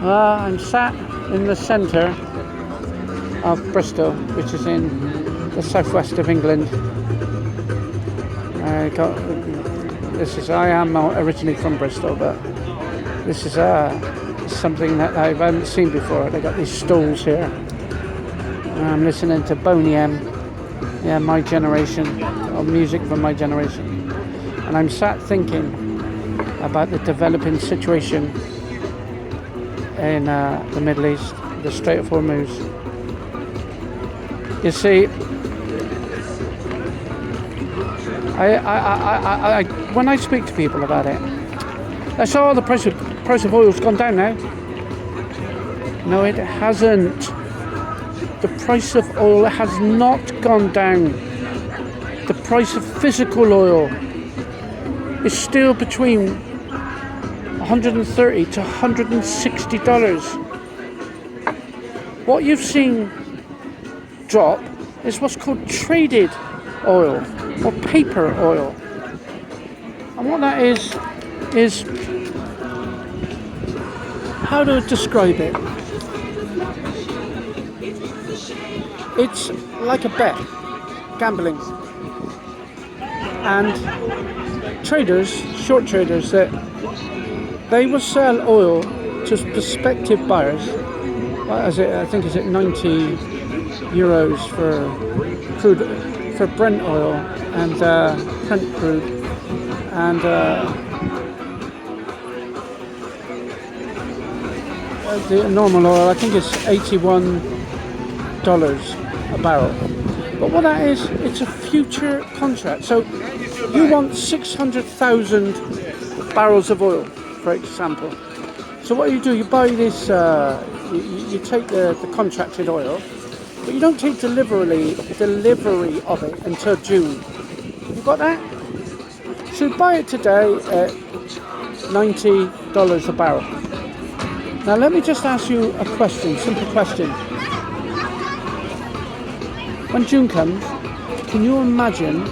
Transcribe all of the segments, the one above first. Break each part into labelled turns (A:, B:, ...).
A: I'm sat in the centre of Bristol, which is in the southwest of England. I am originally from Bristol, but this is something that I haven't seen before. They got these stalls here. I'm listening to Boney M, my generation, or music from my generation. And I'm sat thinking about the developing situation in the Middle East, the Strait of Hormuz. You see, when I speak to people about it, they say, "Oh, the price of oil's gone down now." No, it hasn't. The price of oil has not gone down. The price of physical oil is still between $130 to $160. What you've seen drop is what's called traded oil or paper oil. And what that is how to describe it? It's like a bet, gambling. And traders, short traders, that they will sell oil to prospective buyers. I think is it 90 euros for crude, for Brent oil and Brent crude, and the normal oil I think it's $81 a barrel. But what that is, it's a future contract. So you want 600,000 barrels of oil, for example. So what you do, you buy this, you take the contracted oil, but you don't take delivery of it until June. You got that? So you buy it today at $90 a barrel. Now let me just ask you a question, simple question. When June comes, can you imagine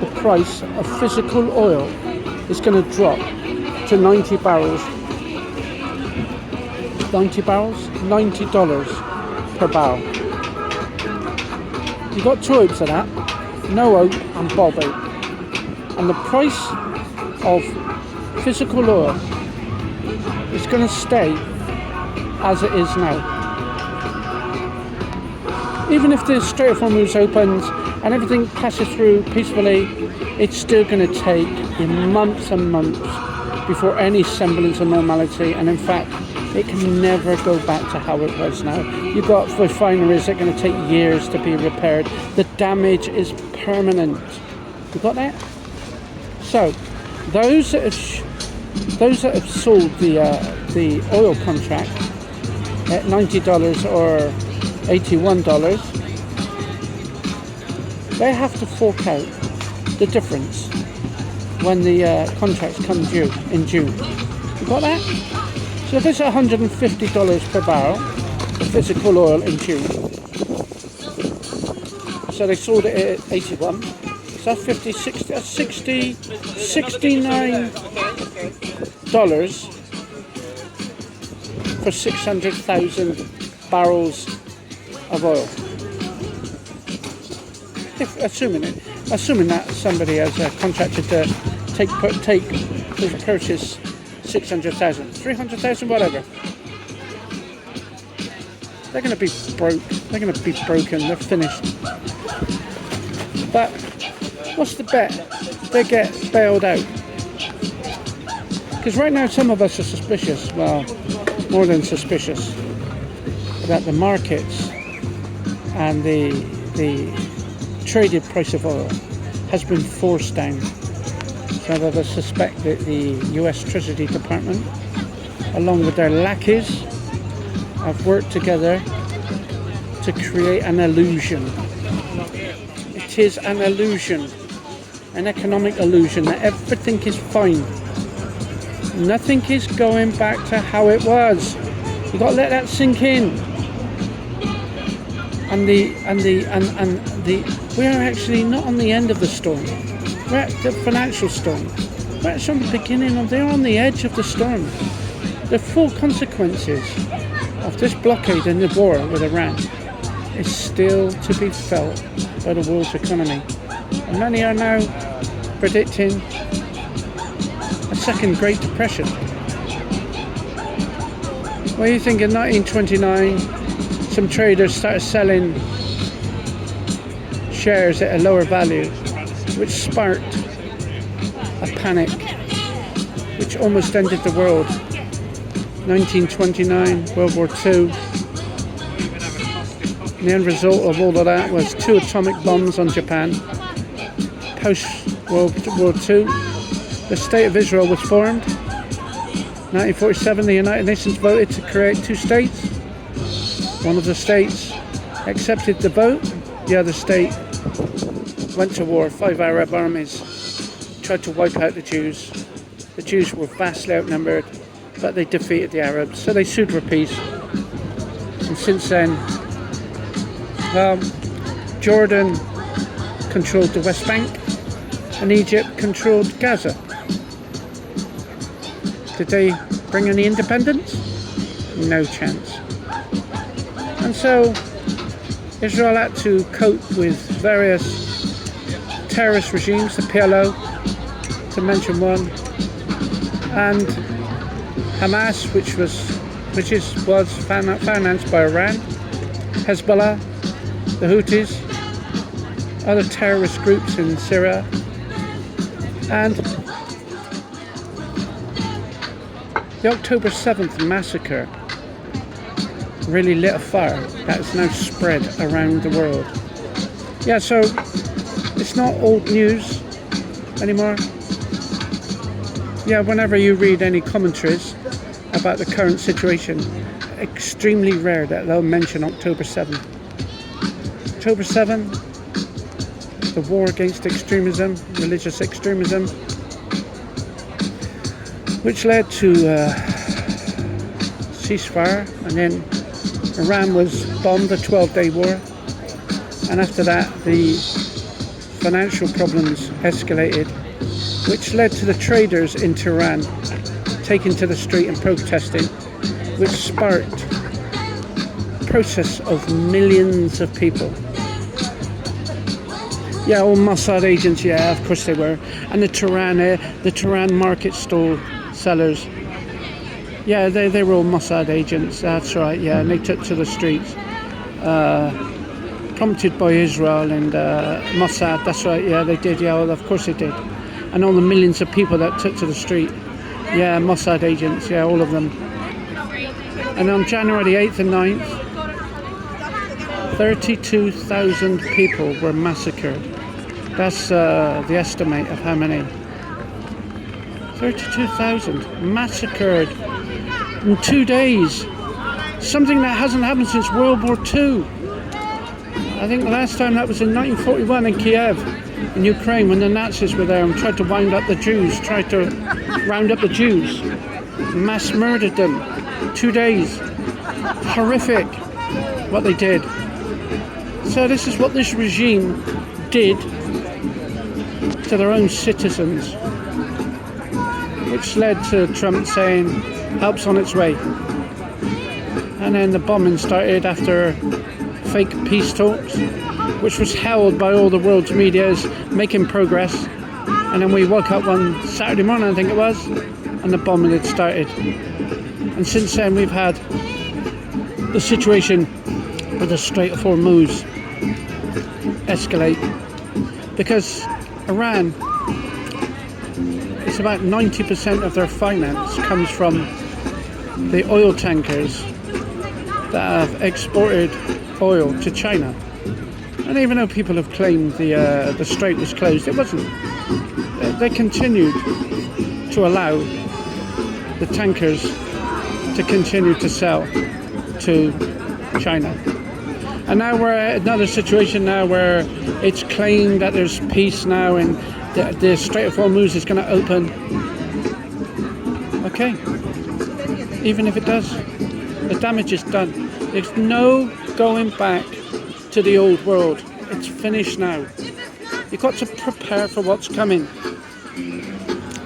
A: the price of physical oil is going to drop to 90 barrels? 90 barrels? $90 per barrel. You've got two hopes of that. No hope and Bob hope. And the price of physical oil is going to stay as it is now. Even if the Strait of Hormuz opens and everything passes through peacefully, it's still going to take months and months before any semblance of normality, and in fact it can never go back to how it was now. You've got refineries that are going to take years to be repaired. The damage is permanent. You got that? So those that have sold the oil contract at $90 or $81, they have to fork out the difference when the contracts come due in June. You got that? So if it's $150 per barrel, the physical oil in June, so they sold it at 81, so that's $69 for 600,000 barrels of oil. Assuming that somebody has contracted to purchase 600,000, 300,000, whatever. They're going to be broke. They're going to be broken. They're finished. But what's the bet? They get bailed out. Because right now some of us are suspicious. Well, more than suspicious that the markets and the traded price of oil has been forced down. So that I suspect that the US Treasury Department, along with their lackeys, have worked together to create an illusion. It is an illusion, an economic illusion that everything is fine. Nothing is going back to how it was. You've got to let that sink in. And we are actually not on the end of the storm. We're at the financial storm. We're at the beginning of. They're on the edge of the storm. the full consequences of this blockade and the war with Iran is still to be felt by the world's economy. And many are now predicting a second Great Depression. Well, you think in 1929 some traders started selling shares at a lower value, which sparked a panic which almost ended the world. 1929, World War II. And the end result of all of that was 2 atomic bombs on Japan. Post World War II, the State of Israel was formed. 1947, the United Nations voted to create 2 states. One of the states accepted the vote. The other state went to war. 5 Arab armies tried to wipe out the Jews. The Jews were vastly outnumbered, but they defeated the Arabs, so they sued for peace. And since then, Jordan controlled the West Bank and Egypt controlled Gaza. Did they bring any independence? No chance. And so Israel had to cope with various terrorist regimes, the PLO, to mention one, and Hamas, which was financed by Iran, Hezbollah, the Houthis, other terrorist groups in Syria, and the October 7th massacre really lit a fire that is now spread around the world. Yeah, so it's not old news anymore. Yeah, whenever you read any commentaries about the current situation, extremely rare that they'll mention October 7th. October 7th, the war against extremism, religious extremism, which led to ceasefire, and then Iran was bombed, a 12-day war, and after that the financial problems escalated, which led to the traders in Tehran taking to the street and protesting, which sparked a process of millions of people. Yeah, all Mossad agents, yeah, of course they were. And the Tehran market stall sellers, yeah, they were all Mossad agents, that's right, yeah, and they took to the streets. Prompted by Israel and Mossad, that's right, yeah, they did, yeah, well, of course they did. And all the millions of people that took to the street, yeah, Mossad agents, yeah, all of them. And on January the 8th and 9th, 32,000 people were massacred. That's the estimate of how many. 32,000 massacred in 2 days. Something that hasn't happened since World War II. I think the last time that was in 1941 in Kiev, in Ukraine, when the Nazis were there and tried to round up the Jews, mass murdered them. 2 days. Horrific what they did. So this is what this regime did to their own citizens, which led to Trump saying help's on its way. And then the bombing started after fake peace talks, which was held by all the world's media as making progress. And then we woke up one Saturday morning, I think it was, and the bombing had started. And since then we've had the situation with the Strait of Hormuz escalate, because Iran, it's about 90% of their finance comes from the oil tankers that have exported oil to China. And even though people have claimed the strait was closed, it wasn't. They continued to allow the tankers to continue to sell to China. And now we're at another situation now where it's claimed that there's peace now and the Strait of Hormuz is going to open. Okay, even if it does, the damage is done. There's no going back to the old world. It's finished now. You've got to prepare for what's coming.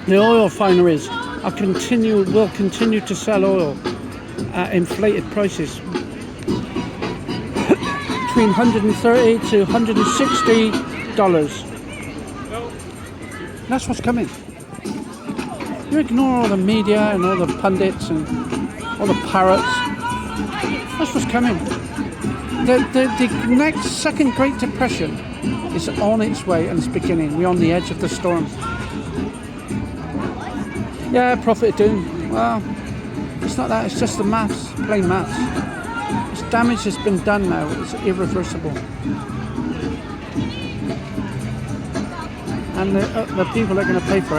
A: The oil refineries will continue to sell oil at inflated prices between $130 to $160. That's what's coming. You ignore all the media and all the pundits and all the parrots. That's what's coming. The next second Great Depression is on its way and it's beginning. We're on the edge of the storm. Yeah, profit doom. Well, it's not that. It's just the maths, plain maths. This damage has been done now. It's irreversible. And the people are going to pay for it.